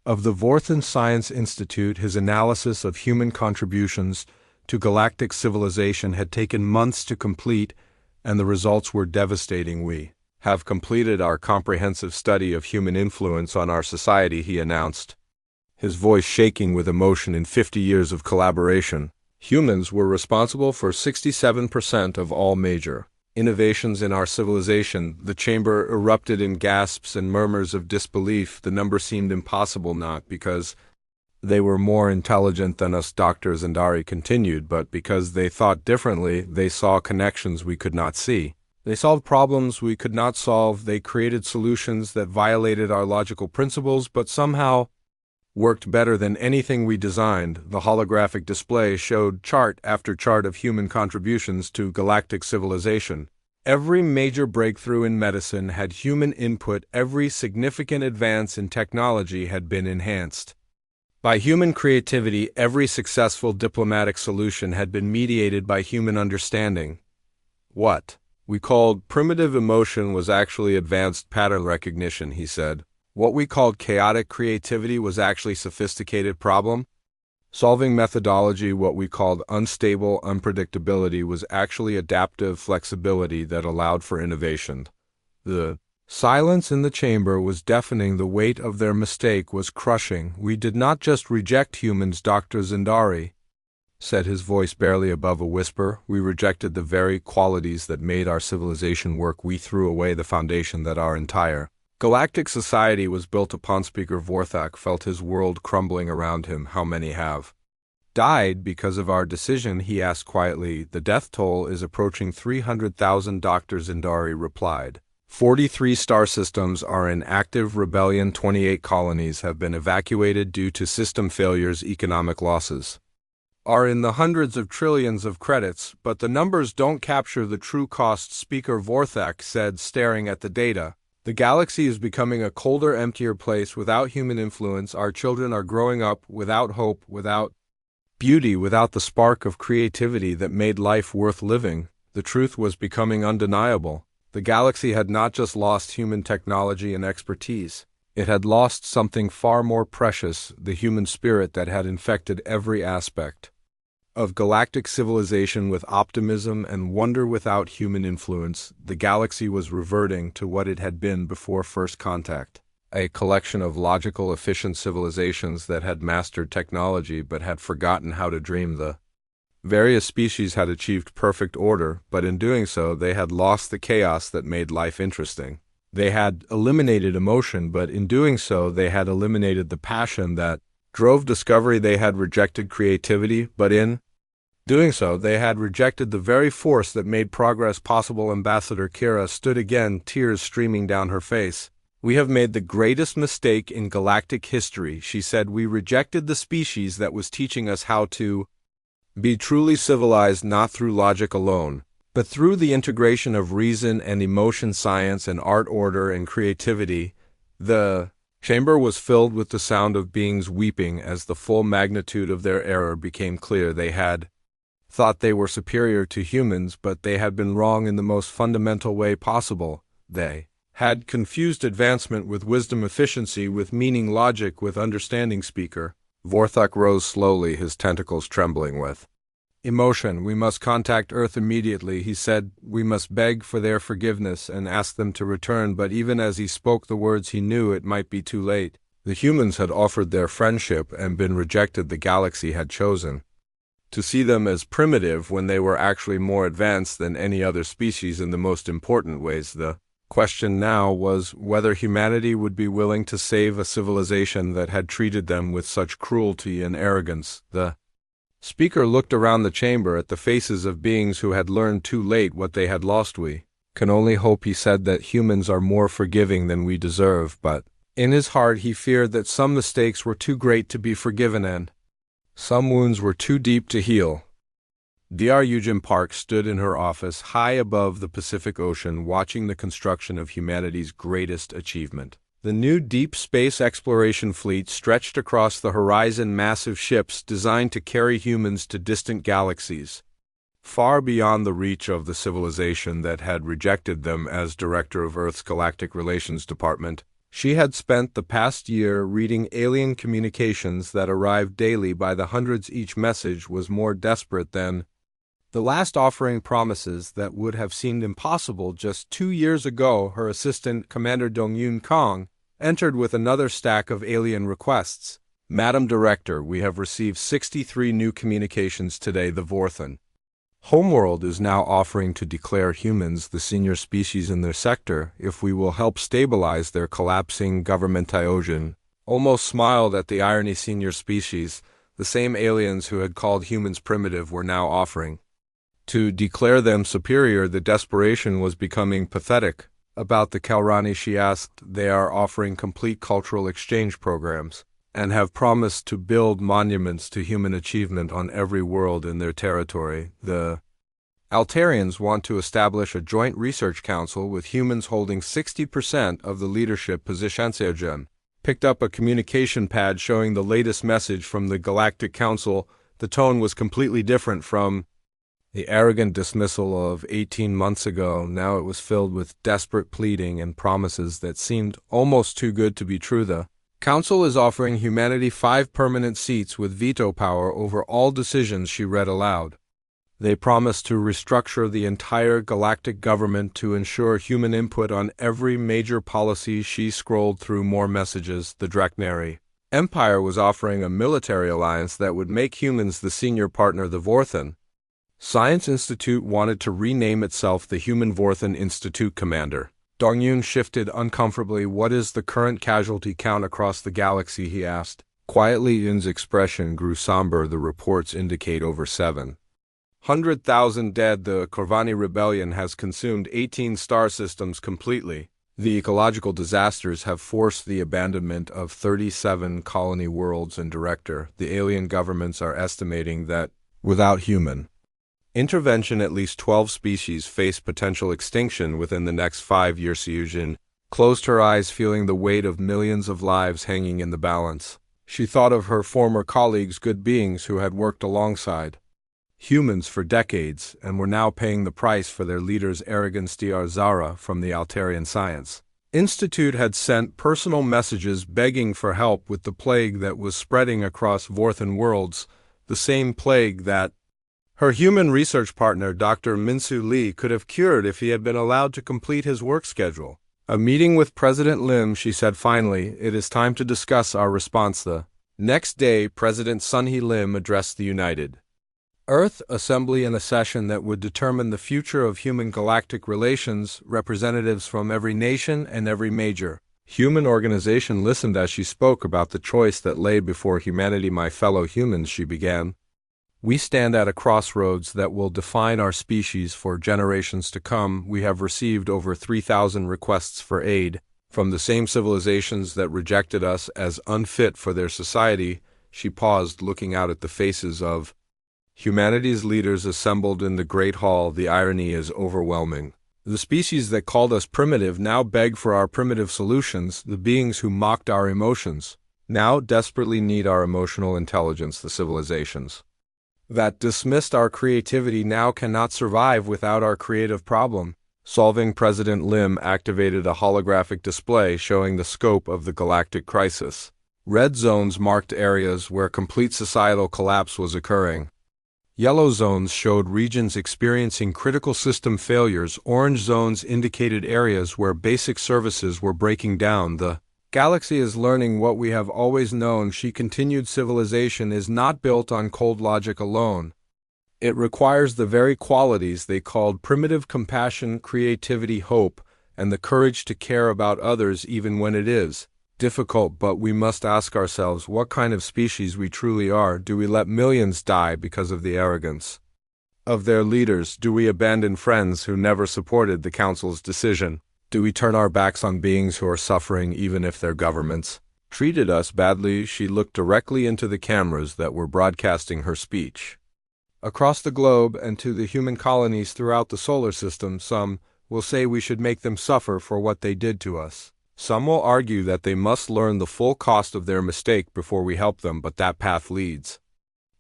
of the Vorthan Science Institute. His analysis of human contributions to galactic civilization had taken months to complete, and the results were devastating. We have completed our comprehensive study of human influence on our society, he announced, his voice shaking with emotion. In 50 years of collaboration, humans were responsible for 67% of all major innovations in our civilization. The chamber erupted in gasps and murmurs of disbelief. The number seemed impossible, not because they were more intelligent than us, Dr. Zandari continued, but because they thought differently. They saw connections we could not see. They solved problems we could not solve. They created solutions that violated our logical principles, but somehow worked better than anything we designed. The holographic display showed chart after chart of human contributions to galactic civilization. Every major breakthrough in medicine had human input. Every significant advance in technology had been enhanced by human creativity. Every successful diplomatic solution had been mediated by human understanding. What we called primitive emotion was actually advanced pattern recognition, he said. What we called chaotic creativity was actually sophisticated problem-solving methodology. What we called unstable unpredictability was actually adaptive flexibility that allowed for innovation. The silence in the chamber was deafening. The weight of their mistake was crushing. We did not just reject humans, Dr. Zandari said, his voice barely above a whisper. We rejected the very qualities that made our civilization work. We threw away the foundation that our entire galactic society was built upon. Speaker Vorthak felt his world crumbling around him. How many have died because of our decision? He asked quietly. The death toll is approaching 300,000, Dr. Zandari replied. 43 star systems are in active rebellion. 28 colonies have been evacuated due to system failures. Economic losses are in the hundreds of trillions of credits, but the numbers don't capture the true cost, Speaker Vorthak said, staring at the data. The galaxy is becoming a colder, emptier place without human influence. Our children are growing up without hope, without beauty, without the spark of creativity that made life worth living. The truth was becoming undeniable. The galaxy had not just lost human technology and expertise. It had lost something far more precious, the human spirit that had infected every aspect of galactic civilization. With optimism and wonder without human influence, the galaxy was reverting to what it had been before first contact. A collection of logical, efficient civilizations that had mastered technology but had forgotten how to dream. The various species had achieved perfect order, but in doing so they had lost the chaos that made life interesting. They had eliminated emotion, but in doing so they had eliminated the passion that drove discovery. They had rejected creativity, but in doing so they had rejected the very force that made progress possible. Ambassador Kira stood again, tears streaming down her face. We have made the greatest mistake in galactic history, she said. We rejected the species that was teaching us how to be truly civilized, not through logic alone, but through the integration of reason and emotion, science and art, order and creativity. The chamber was filled with the sound of beings weeping as the full magnitude of their error became clear. They had thought they were superior to humans, but they had been wrong in the most fundamental way possible. They had confused advancement with wisdom, efficiency with meaning, logic with understanding. Speaker Vorthak rose slowly, his tentacles trembling with emotion. We must contact Earth immediately, he said. We must beg for their forgiveness and ask them to return. But even as he spoke the words, he knew it might be too late. The humans had offered their friendship and been rejected. The galaxy had chosen to see them as primitive when they were actually more advanced than any other species in the most important ways. The question now was whether humanity would be willing to save a civilization that had treated them with such cruelty and arrogance. The speaker looked around the chamber at the faces of beings who had learned too late what they had lost. We can only hope, he said, that humans are more forgiving than we deserve, but in his heart he feared that some mistakes were too great to be forgiven and some wounds were too deep to heal. Dr. Eugene Park stood in her office high above the Pacific Ocean, watching the construction of humanity's greatest achievement. The new deep space exploration fleet stretched across the horizon, massive ships designed to carry humans to distant galaxies, far beyond the reach of the civilization that had rejected them. As director of Earth's Galactic Relations Department, she had spent the past year reading alien communications that arrived daily by the hundreds. Each message was more desperate than The last offering promises that would have seemed impossible just 2 years ago. Her assistant, Commander Dong-Yun Kong, entered with another stack of alien requests. Madam Director, we have received 63 new communications today. The Vorthan Homeworld is now offering to declare humans the senior species in their sector if we will help stabilize their collapsing governmentation. Almost smiled at the irony. Senior species, the same aliens who had called humans primitive, were now offering to declare them superior. The desperation was becoming pathetic. About the Kalrani, she asked. They are offering complete cultural exchange programs and have promised to build monuments to human achievement on every world in their territory. The Altarians want to establish a joint research council with humans holding 60% of the leadership position. Seojun picked up a communication pad showing the latest message from the Galactic Council. The tone was completely different from the arrogant dismissal of 18 months ago. Now it was filled with desperate pleading and promises that seemed almost too good to be true. The Council is offering humanity 5 permanent seats with veto power over all decisions, she read aloud. They promise to restructure the entire galactic government to ensure human input on every major policy. She scrolled through more messages. The Draknari Empire was offering a military alliance that would make humans the senior partner. The Vorthan Science Institute wanted to rename itself the Human Vorthan Institute. Commander Dong-Yun shifted uncomfortably. What is the current casualty count across the galaxy, he asked. Quietly, Yun's expression grew somber. The reports indicate over 700,000 dead. The Corvani rebellion has consumed 18 star systems completely. The ecological disasters have forced the abandonment of 37 colony worlds and director. The alien governments are estimating that, without human intervention, at least 12 species face potential extinction within the next 5 years. Seojun closed her eyes, feeling the weight of millions of lives hanging in the balance. She thought of her former colleagues, good beings who had worked alongside humans for decades and were now paying the price for their leaders' arrogance. Dr. Zara from the Altarian Science Institute had sent personal messages begging for help with the plague that was spreading across Vorthan worlds, the same plague that her human research partner, Dr. Minsu Lee, could have cured if he had been allowed to complete his work schedule. A meeting with President Lim, she said finally. It is time to discuss our response. The next day, President Sun-hee Lim addressed the United Earth Assembly in a session that would determine the future of human galactic relations. Representatives from every nation and every major human organization listened as she spoke about the choice that lay before humanity. My fellow humans, she began. We stand at a crossroads that will define our species for generations to come. We have received over 3,000 requests for aid from the same civilizations that rejected us as unfit for their society. She paused, looking out at the faces of humanity's leaders assembled in the Great Hall. The irony is overwhelming. The species that called us primitive now beg for our primitive solutions. The beings who mocked our emotions now desperately need our emotional intelligence. The civilizations that dismissed our creativity now cannot survive without our creative problem solving. President Lim activated a holographic display showing the scope of the galactic crisis. Red zones marked areas where complete societal collapse was occurring. Yellow zones showed regions experiencing critical system failures. Orange zones indicated areas where basic services were breaking down. The galaxy is learning what we have always known, she continued. Civilization is not built on cold logic alone. It requires the very qualities they called primitive: compassion, creativity, hope, and the courage to care about others even when it is difficult. But we must ask ourselves what kind of species we truly are. Do we let millions die because of the arrogance of their leaders? Do we abandon friends who never supported the Council's decision? Do we turn our backs on beings who are suffering even if their governments treated us badly? She looked directly into the cameras that were broadcasting her speech across the globe and to the human colonies throughout the solar system. Some will say we should make them suffer for what they did to us. Some will argue that they must learn the full cost of their mistake before we help them, but that path leads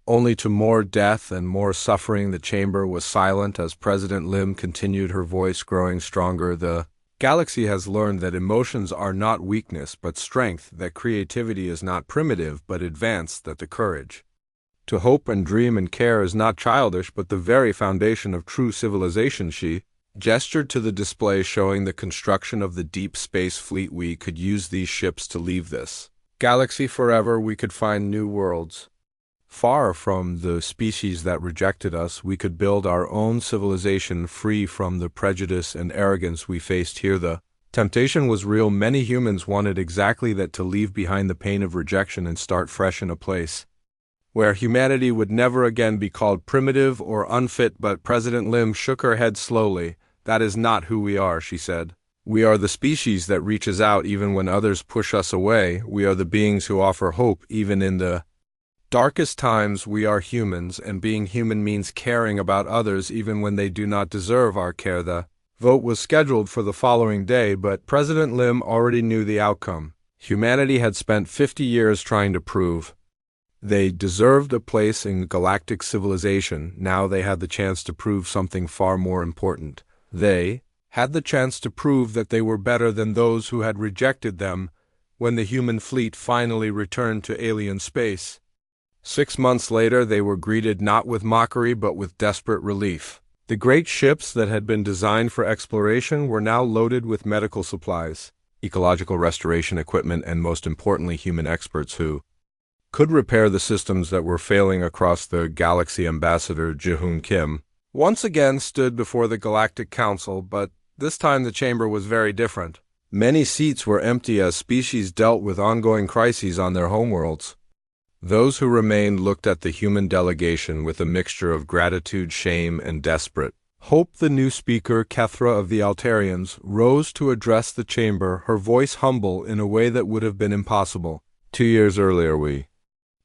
only to more death and more suffering. The chamber was silent as President Lim continued, her voice growing stronger. The galaxy has learned that emotions are not weakness but strength, that creativity is not primitive but advanced, that the courage To hope and dream and care is not childish, but the very foundation of true civilization. She gestured to the display showing the construction of the deep space fleet. We could use these ships to leave this galaxy forever. We could find new worlds. Far from the species that rejected us, we could build our own civilization free from the prejudice and arrogance we faced here. The temptation was real. Many humans wanted exactly that, to leave behind the pain of rejection and start fresh in a place where humanity would never again be called primitive or unfit. But President Lim shook her head slowly. That is not who we are, she said. We are the species that reaches out even when others push us away. We are the beings who offer hope even in the darkest times. We are humans, and being human means caring about others even when they do not deserve our care. The vote was scheduled for the following day, but President Lim already knew the outcome. Humanity had spent 50 years trying to prove they deserved a place in galactic civilization. Now they had the chance to prove something far more important. They had the chance to prove that they were better than those who had rejected them when the human fleet finally returned to alien space. 6 months later, they were greeted not with mockery but with desperate relief. The great ships that had been designed for exploration were now loaded with medical supplies, ecological restoration equipment, and most importantly, human experts who could repair the systems that were failing across the galaxy. Ambassador Ji-hoon Kim once again stood before the Galactic Council, but this time the chamber was very different. Many seats were empty as species dealt with ongoing crises on their homeworlds. Those who remained looked at the human delegation with a mixture of gratitude, shame, and desperate hope. The new speaker, Kethra of the Altarians, rose to address the chamber, her voice humble in a way that would have been impossible 2 years earlier. We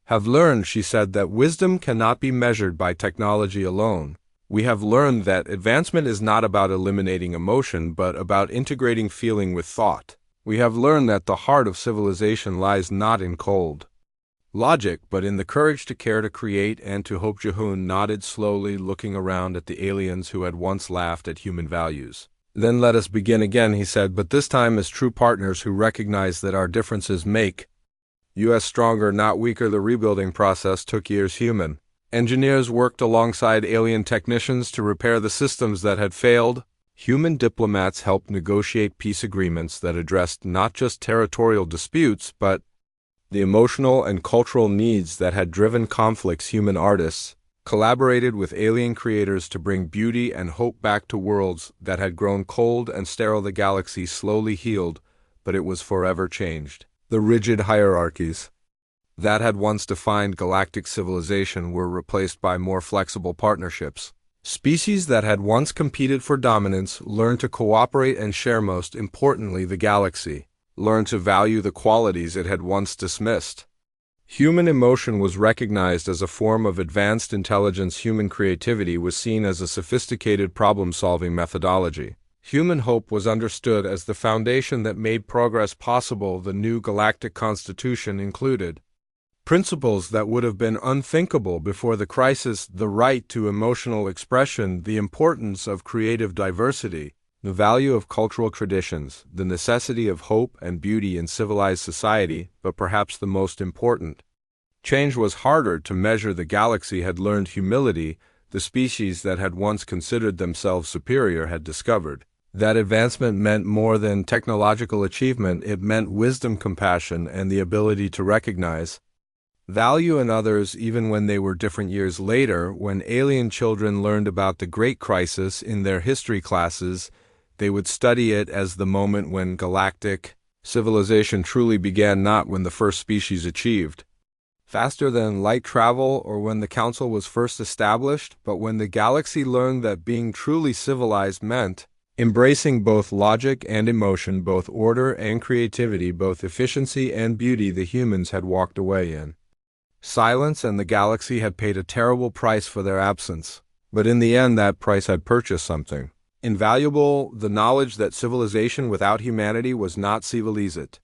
have learned, she said, that wisdom cannot be measured by technology alone. We have learned that advancement is not about eliminating emotion, but about integrating feeling with thought. We have learned that the heart of civilization lies not in cold logic, but in the courage to care, to create, and to hope. Ji-hoon nodded slowly, looking around at the aliens who had once laughed at human values. Then let us begin again, he said, but this time as true partners who recognize that our differences make us stronger, not weaker. The rebuilding process took years. Human engineers worked alongside alien technicians to repair the systems that had failed. Human diplomats helped negotiate peace agreements that addressed not just territorial disputes, but the emotional and cultural needs that had driven conflicts. Human artists collaborated with alien creators to bring beauty and hope back to worlds that had grown cold and sterile. The galaxy slowly healed, but it was forever changed. The rigid hierarchies that had once defined galactic civilization were replaced by more flexible partnerships. Species that had once competed for dominance learned to cooperate and share. Most importantly, the galaxy learned to value the qualities it had once dismissed. Human emotion was recognized as a form of advanced intelligence. Human creativity was seen as a sophisticated problem-solving methodology. Human hope was understood as the foundation that made progress possible. The new galactic constitution included principles that would have been unthinkable before the crisis: the right to emotional expression, the importance of creative diversity, the value of cultural traditions, the necessity of hope and beauty in civilized society. But perhaps the most important change was harder to measure. The galaxy had learned humility. The species that had once considered themselves superior had discovered that advancement meant more than technological achievement. It meant wisdom, compassion, and the ability to recognize value in others even when they were different. Years later, when alien children learned about the Great Crisis in their history classes, they would study it as the moment when galactic civilization truly began, not when the first species achieved faster than light travel or when the council was first established, but when the galaxy learned that being truly civilized meant embracing both logic and emotion, both order and creativity, both efficiency and beauty. The humans had walked away in silence, and the galaxy had paid a terrible price for their absence. But in the end, that price had purchased something invaluable: the knowledge that civilization without humanity was not civilized.